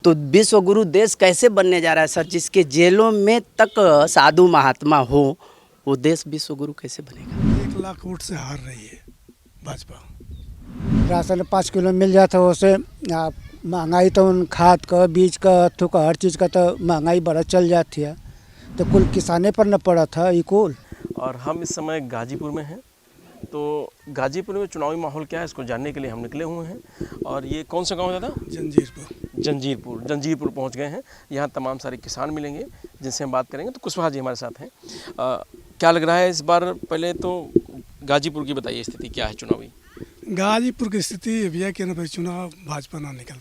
तो विश्व गुरु देश कैसे बनने जा रहा है सर, जिसके जेलों में तक साधु महात्मा हो, वो देश विश्व गुरु कैसे बनेगा? 1 लाख वोट से हार रही है भाजपा। राशन 5 किलो मिल जाता उससे महंगाई तो उन खाद का बीज का थूका हर चीज़ का तो महंगाई बढ़ा चल जाती है, तो कुल किसाने पर न पड़ा था ये कुल। और हम इस समय गाजीपुर में हैं। तो गाजीपुर में चुनावी माहौल क्या है इसको जानने के लिए हम निकले हुए हैं। और ये कौन सा गांव है दादा? जंजीरपुर पहुंच गए हैं। यहाँ तमाम सारे किसान मिलेंगे जिनसे हम बात करेंगे। तो कुशवाहा जी हमारे साथ हैं। क्या लग रहा है इस बार? पहले तो गाजीपुर की बताइए, स्थिति क्या है चुनावी? गाजीपुर की स्थिति भैया कि ना भाई, चुनाव भाजपा ना निकल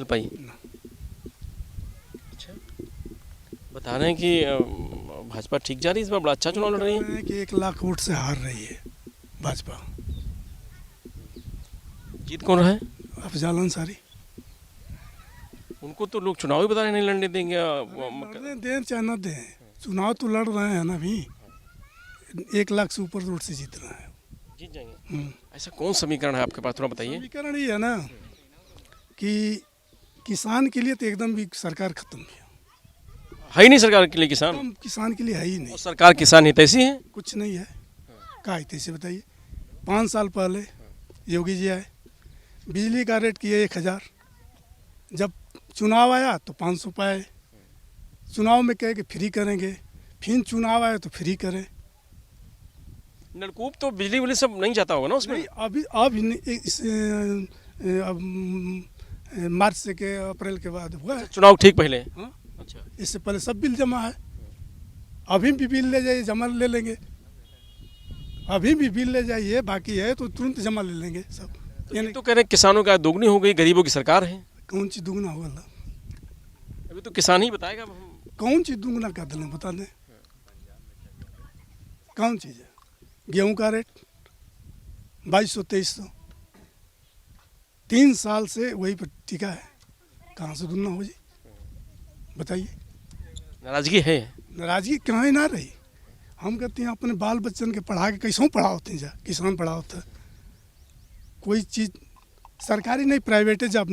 पाई। अच्छा, बता रहे हैं कि भाजपा ठीक जा रही है इस बार, बड़ा अच्छा चुनाव लड़ रही है कि 1 लाख वोट से हार रही है भाजपा। जीत कौन रहा है? अफजाल अंसारी। उनको तो लोग चुनाव ही बता रहे हैं नहीं लड़ने देंगे। दें चाहे न दें, चुनाव तो लड़ रहे हैं ना। अभी 1 लाख से ऊपर वोट से जीत रहे हैं, जीत जाएंगे। ऐसा कौन समीकरण है आपके पास, थोड़ा बताइए। समीकरण ये है ना कि किसान के लिए तो एकदम भी सरकार खत्म है ही नहीं सरकार के लिए। किसान के लिए है ही नहीं। और सरकार किसान हितैषी है, कुछ नहीं है। क्या हितैषी बताइए? 5 साल पहले योगी जी आए, बिजली का रेट किए 1000। जब चुनाव आया तो 500 पाए। चुनाव में कहे कि फ्री करेंगे, फिर चुनाव आया तो फ्री करें। नलकूप तो बिजली वाले सब नहीं जाता होगा ना उसमें? नहीं, अब मार्च से के अप्रैल के बाद हुआ है। चुनाव ठीक पहले। हाँ? अच्छा, इससे पहले सब बिल जमा है। अभी भी बिल ले जाइए, जमा ले लेंगे। अभी भी बिल ले जाइए, बाकी है तो तुरंत जमा ले लेंगे सब। यानी तो कह रहे हैं किसानों का दोगुनी हो गई, गरीबों की सरकार है। कौन चीज़ दुगना होगा? अभी तो किसान ही बताएगा। कौन चीज़ दुगना कर देना बता दें? कौन चीज़ है? गेहूं का रेट 2200-2300, 3 साल से वही पर टिका है। कहाँ से दुगना हो जी? बताइए। नाराजगी है। नाराजगी कहाँ ही ना रही। हम कहते हैं अपने बाल बच्चन के पढ़ा के कैसों पढ़ा होते हैं, जा किसान पढ़ा होता है। कोई चीज़ सरकारी नहीं, प्राइवेट जॉब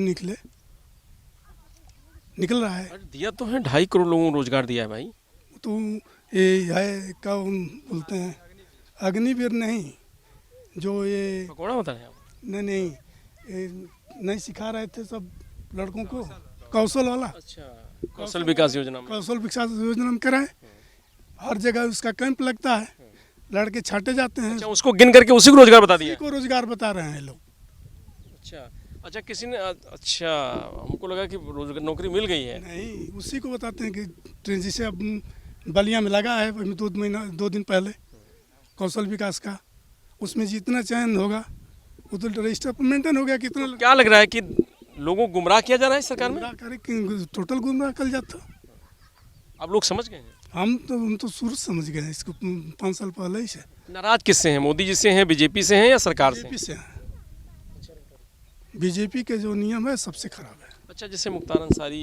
निकल रहा है। दिया तो है, 2.5 करोड़ लोगों को रोजगार दिया है भाई। तो ये है क्या बोलते हैं, अग्निवीर नहीं, जो ये पकौड़ा होता है। नहीं नहीं सिखा रहे थे सब लड़कों को, कौशल वाला। अच्छा, कौशल विकास योजना में। कौशल विकास योजना में कराए। हर जगह उसका कैंप लगता है, लड़के छाटे जाते हैं। अच्छा, उसको गिन करके उसी को रोजगार बता दिया। उसी को रोजगार बता रहे हैं लोग। अच्छा किसी ने, अच्छा हमको लगा कि रोजगार नौकरी मिल गई है। नहीं, उसी को बताते हैं कि ट्रेन जैसे अब बलिया में लगा है 2 दिन पहले कौशल विकास का, उसमें जितना चयन होगा वो तो रजिस्टर पर मेंटेन हो गया। कितना तो क्या लग रहा है कि लोगों को गुमराह किया जा रहा है सरकार में? टोटल गुमराह कर जाता। आप लोग समझ गए हैं? हम तो शुरू से समझ गए हैं इसको, 5 साल पहले ही से। नाराज किससे हैं? मोदी जी से हैं, बीजेपी से हैं या सरकार से? बीजेपी से हैं। बीजेपी के जो नियम है सबसे खराब है। अच्छा, जैसे मुख्तार अंसारी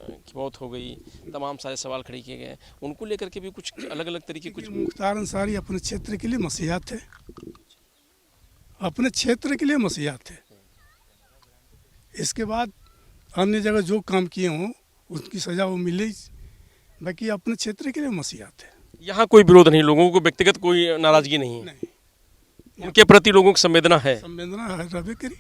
की मौत हो गई, तमाम सारे सवाल खड़े किए गए, उनको लेकर के भी कुछ अलग अलग तरीके कुछ। मुख्तार अंसारी अपने क्षेत्र के लिए मसीहा थे, अपने क्षेत्र के लिए मसीहा थे। इसके बाद अन्य जगह जो काम किए हों उसकी सजा वो मिले, बाकी अपने क्षेत्र के लिए मसीहा थे। यहाँ कोई विरोध नहीं, लोगों को व्यक्तिगत कोई नाराजगी नहीं है। उनके प्रति लोगों की संवेदना है। संवेदना है, रबे करी।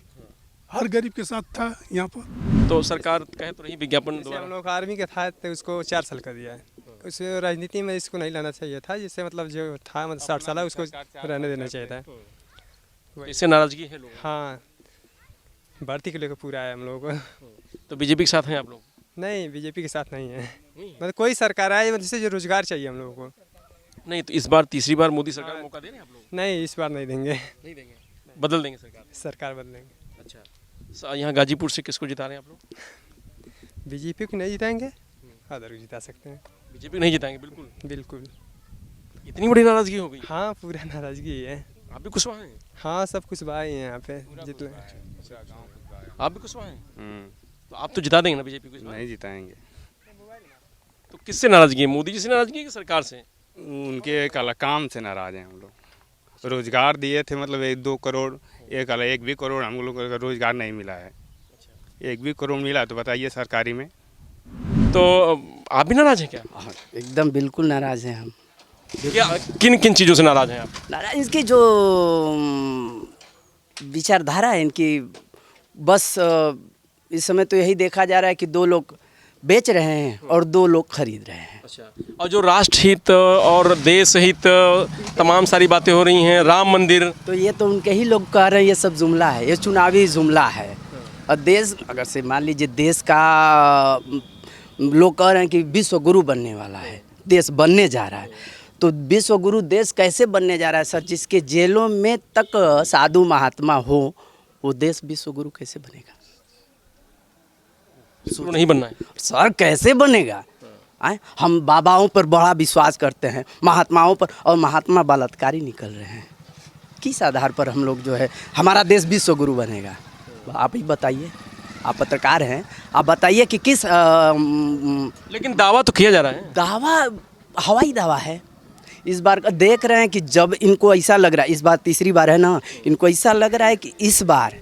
हर गरीब के साथ था यहाँ पर। तो सरकार कहे तो रही विज्ञापन हम लोग आर्मी का था तो उसको 4 साल का दिया है। उस राजनीति में इसको नहीं लाना चाहिए था, जिससे मतलब जो था मतलब 60 साल उसको रहने देना चाहिए था। इससे नाराजगी है लोग। हाँ, भर्ती के लेकर पूरा है हम लोग को। तो बीजेपी के साथ हैं आप लोग? नहीं, बीजेपी के साथ नहीं है। मतलब कोई सरकार आए जिससे जो रोजगार चाहिए हम लोगों को। नहीं, तो इस बार तीसरी बार मोदी सरकार मौका दे रहे हैं आप लोग? नहीं, इस बार नहीं देंगे। नहीं देंगे, बदल देंगे सरकार बदलेंगे। अच्छा, यहाँ गाजीपुर से किसको जिता रहे हैं आप लोग? बीजेपी को नहीं जिताएंगे, अदर को जिता सकते हैं। बीजेपी नहीं जिताएंगे? बिल्कुल। इतनी बड़ी नाराजगी हो गई? हाँ, पूरा नाराजगी है। आप भी कुशवाहा हैं? हाँ, सब कुछ भाई हैं यहाँ पे जितने। आप भी कुशवाहा हैं? तो आप तो जिता देंगे ना बीजेपी को? नहीं जिताएंगे। तो किससे नाराजगी है? मोदी जी से नाराजगी है कि सरकार से? उनके काम से नाराज हैं हम लोग। रोजगार दिए थे, मतलब 1-2 करोड़, 1 भी करोड़ हम लोग को रोजगार नहीं मिला है। एक भी करोड़ मिला तो बताइए सरकारी में। तो आप भी नाराज हैं क्या? हाँ, एकदम बिल्कुल नाराज़ हैं हम। क्या किन किन चीज़ों से नाराज हैं आप? नाराज इसकी जो विचारधारा है इनकी, बस इस समय तो यही देखा जा रहा है कि 2 लोग बेच रहे हैं और 2 लोग खरीद रहे हैं। अच्छा, और जो राष्ट्र हित और देश हित तमाम सारी बातें हो रही हैं, राम मंदिर, तो ये तो उनके ही लोग कह रहे हैं, ये सब जुमला है, ये चुनावी जुमला है। और देश अगर से मान लीजिए देश का लोग कह रहे हैं कि विश्व गुरु बनने वाला है, देश बनने जा रहा है, तो विश्व गुरु देश कैसे बनने जा रहा है सर? जिसके जेलों में तक साधु महात्मा हो, वो देश विश्व गुरु कैसे बनेगा? शुरू नहीं बनना है। सर कैसे बनेगा? हम बाबाओं पर बड़ा विश्वास करते हैं, महात्माओं पर, और महात्मा बलात्कारी निकल रहे हैं। किस आधार पर हम लोग जो है हमारा देश विश्व गुरु बनेगा? आप ही बताइए, आप पत्रकार हैं, आप बताइए कि किस लेकिन दावा तो किया जा रहा है। दावा हवाई दावा है। इस बार का देख रहे हैं कि जब इनको ऐसा लग रहा है, इस बार तीसरी बार है ना, इनको ऐसा लग रहा है कि इस बार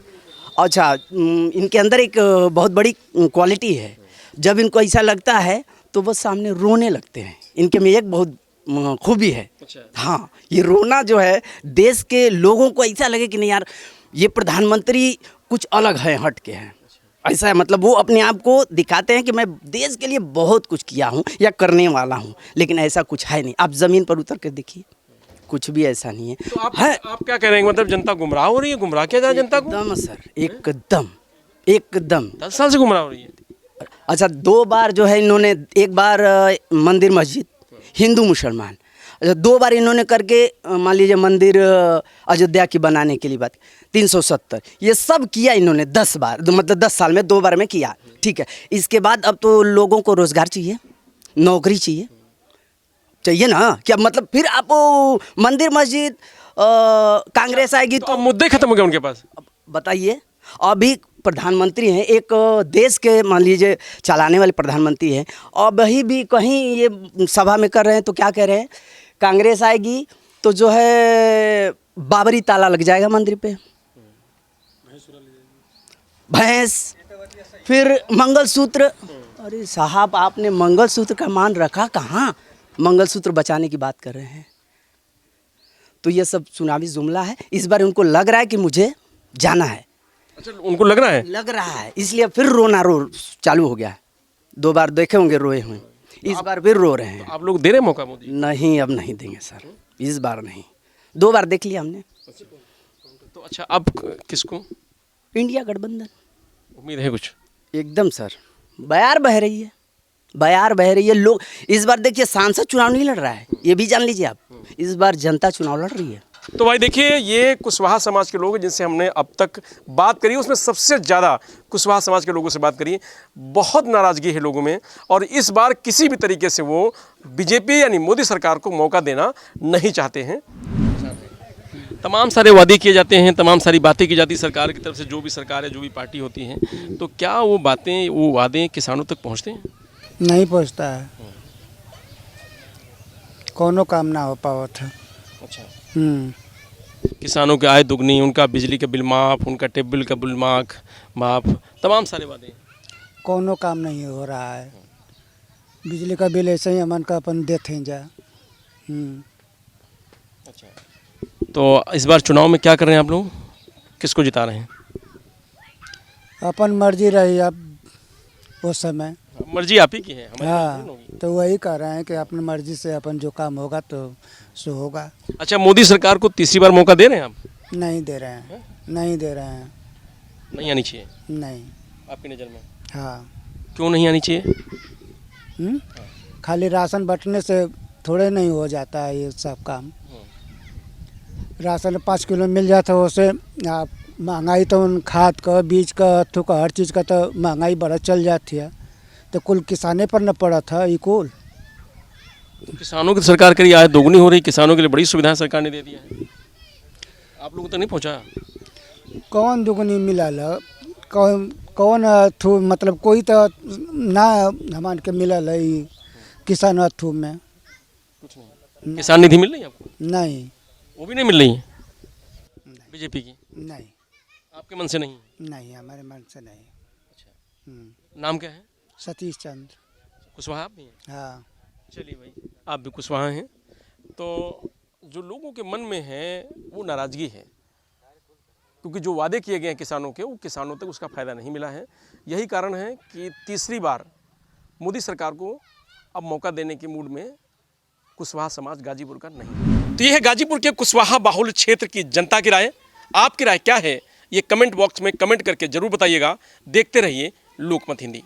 अच्छा इनके अंदर एक बहुत बड़ी क्वालिटी है, जब इनको ऐसा लगता है तो वो सामने रोने लगते हैं। इनके में एक बहुत खूबी है। अच्छा। हाँ, ये रोना जो है, देश के लोगों को ऐसा लगे कि नहीं यार ये प्रधानमंत्री कुछ अलग है, हट के हैं, ऐसा है। मतलब वो अपने आप को दिखाते हैं कि मैं देश के लिए बहुत कुछ किया हूँ या करने वाला हूँ, लेकिन ऐसा कुछ है नहीं। आप ज़मीन पर उतर कर देखिए, कुछ भी ऐसा नहीं है। तो आप क्या कह रहे हैं? मतलब जनता गुमराह हो रही है? गुमराह किया जा रहा है जनता को? एकदम सर, एकदम एकदम। 10 साल से गुमराह हो रही है। अच्छा 2 बार जो है इन्होंने, एक बार मंदिर मस्जिद, हिंदू मुसलमान, अच्छा 2 बार इन्होंने करके मान लीजिए मंदिर अयोध्या की बनाने के लिए बात 370, ये सब किया इन्होंने 10 बार, मतलब 10 साल में 2 बार में किया, ठीक है। इसके बाद अब तो लोगों को रोज़गार चाहिए, नौकरी चाहिए ना, क्या मतलब फिर आप मंदिर मस्जिद कांग्रेस आएगी तो अब मुद्दे खत्म हो गए उनके पास। बताइए। अभी प्रधानमंत्री हैं, एक देश के मान लीजिए चलाने वाले प्रधानमंत्री हैं, और वही भी कहीं ये सभा में कर रहे हैं तो क्या कह रहे हैं, कांग्रेस आएगी तो जो है बाबरी ताला लग जाएगा मंदिर पे, भैंस, फिर मंगलसूत्र। अरे साहब, आपने मंगलसूत्र का मान रखा कहाँ? मंगलसूत्र बचाने की बात कर रहे हैं। तो ये सब चुनावी जुमला है। इस बार उनको लग रहा है कि मुझे जाना है। अच्छा, उनको लग रहा है? लग रहा है, इसलिए फिर रोना चालू हो गया है। 2 बार देखे होंगे रोए हुए, इस बार फिर रो रहे हैं। तो आप लोग दे रहे हैं मौका मोदी? नहीं, अब नहीं देंगे सर, इस बार नहीं। 2 बार देख लिया हमने। तो अच्छा, अब किसको? इंडिया गठबंधन। उम्मीद है कुछ? एकदम सर, बयार बह रही है, बयार बह रही है। लोग इस बार देखिए सांसद चुनाव नहीं लड़ रहा है, ये भी जान लीजिए आप, इस बार जनता चुनाव लड़ रही है। तो भाई देखिए, ये कुशवाहा समाज के लोग हैं जिनसे हमने अब तक बात करी, उसमें सबसे ज़्यादा कुशवाहा समाज के लोगों से बात करी। बहुत नाराज़गी है लोगों में, और इस बार किसी भी तरीके से वो बीजेपी यानी मोदी सरकार को मौका देना नहीं चाहते हैं। तमाम सारे वादे किए जाते हैं, तमाम सारी बातें की जाती है सरकार की तरफ से, जो भी सरकार है, जो भी पार्टी होती है, तो क्या वो बातें, वो वादे किसानों तक पहुँचते हैं? नहीं पहुँचता है, कोनो काम ना हो पावा था। अच्छा, किसानों की आय दुगनी, उनका बिजली का बिल माफ़, उनका टेबल का बिल माफ़, तमाम सारे वादे। कोनो काम नहीं हो रहा है। बिजली का बिल ऐसे ही अमन का अपन देते हैं जा। अच्छा, तो इस बार चुनाव में क्या कर रहे हैं आप लोग? किसको जिता रहे हैं? अपन मर्जी रही अब उस समय। मर्जी आप ही की है, हमारी हाँ, नहीं होगी। तो वही कह रहे हैं कि अपनी मर्जी से अपन जो काम होगा तो सो होगा। अच्छा, मोदी सरकार को तीसरी बार मौका दे रहे हैं आप? नहीं दे रहे हैं, नहीं दे रहे हैं। नहीं आनी चाहिए नहीं। आपकी नज़र में? हाँ। क्यों नहीं आनी चाहिए? खाली राशन बंटने से थोड़े नहीं हो जाता है ये सब काम। राशन 5 किलो मिल जाता है, उससे आप महंगाई तो उन खाद का, बीज का, अथू का, हर चीज़ का तो महंगाई बड़ा चल जाती है, तो कुल किसाने पर न पड़ा था ये कुल। किसानों की सरकार करी, आय दोगुनी हो रही, किसानों के लिए बड़ी सुविधाएं सरकार ने दे दी है, आप लोगों तक नहीं पहुंचा? कौन दुगनी मिला ल, कौन अथू, मतलब कोई तो ना हमारे के मिला है किसान अथू में। कुछ नहीं। किसान निधि मिल रही है आपको? नहीं। वो भी नहीं मिल रही है बीजेपी की? नहीं। आपके मन से नहीं? नहीं, हमारे मन से नहीं। अच्छा, नाम क्या है? सतीश चंद्र। कुशवाहा आप भी हैं? हाँ। चलिए भाई, आप भी कुशवाहा हैं। तो जो लोगों के मन में है वो नाराज़गी है, क्योंकि जो वादे किए गए हैं किसानों के, वो किसानों तक उसका फ़ायदा नहीं मिला है। यही कारण है कि तीसरी बार मोदी सरकार को अब मौका देने के मूड में कुशवाहा समाज गाजीपुर का नहीं। तो ये है गाजीपुर के कुशवाहा बाहुल्य क्षेत्र की जनता की राय। आपकी राय क्या है, ये कमेंट बॉक्स में कमेंट करके ज़रूर बताइएगा। देखते रहिए लोकमत हिंदी।